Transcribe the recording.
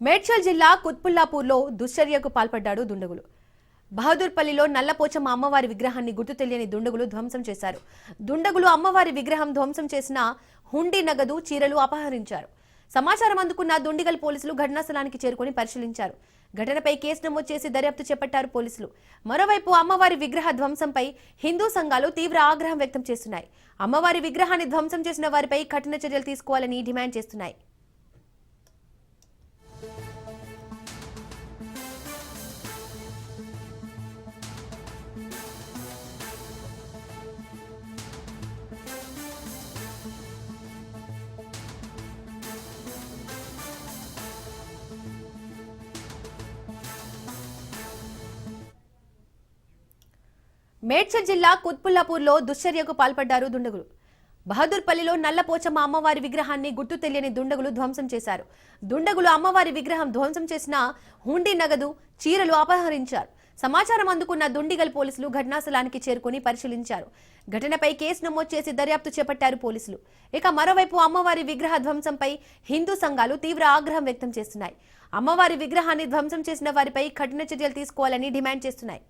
మేడ్చల్ జిల్లా కుత్బుల్లాపూర్లో దుశ్చర్యకు పాల్పడ్డాడు దుండగులు. బహదూర్పల్లిలో నల్లపోచమ్మ అమ్మవారి విగ్రహాన్ని గుర్తు తెలియని దుండగులు ధ్వంసం చేశారు. దుండగులు అమ్మవారి విగ్రహం ధ్వంసం చేసిన హుండీ నగదు చీరలు అపహరించారు. సమాచారం అందుకున్న దుండిగల్ పోలీసులు ఘటనా స్థలానికి చేరుకుని పరిశీలించారు. ఘటనపై కేసు నమోదు చేసి దర్యాప్తు చేపట్టారు పోలీసులు. మరోవైపు అమ్మవారి విగ్రహ ధ్వంసంపై హిందూ సంఘాలు తీవ్ర ఆగ్రహం వ్యక్తం చేస్తున్నాయి. అమ్మవారి విగ్రహాన్ని ధ్వంసం చేసిన వారిపై కఠిన చర్యలు తీసుకోవాలని డిమాండ్ చేస్తున్నాయి. మేడ్చల్ జిల్లా కుత్బుల్లాపూర్లో దుశ్చర్యకు పాల్పడ్డారు దుండగులు. బహదూర్పల్లిలో నల్లపోచమ్మ అమ్మవారి విగ్రహాన్ని గుర్తు తెలియని దుండగులు ధ్వంసం చేశారు. దుండగులు అమ్మవారి విగ్రహం ధ్వంసం చేసిన హుండీ నగదు చీరలు అపహరించారు. సమాచారం అందుకున్న దుండిగల్ పోలీసులు ఘటనా స్థలానికి చేరుకుని పరిశీలించారు. ఘటనపై కేసు నమోదు చేసి దర్యాప్తు చేపట్టారు పోలీసులు. ఇక మరోవైపు అమ్మవారి విగ్రహ ధ్వంసంపై హిందూ సంఘాలు తీవ్ర ఆగ్రహం వ్యక్తం చేస్తున్నాయి. అమ్మవారి విగ్రహాన్ని ధ్వంసం చేసిన వారిపై కఠిన చర్యలు తీసుకోవాలని డిమాండ్ చేస్తున్నాయి.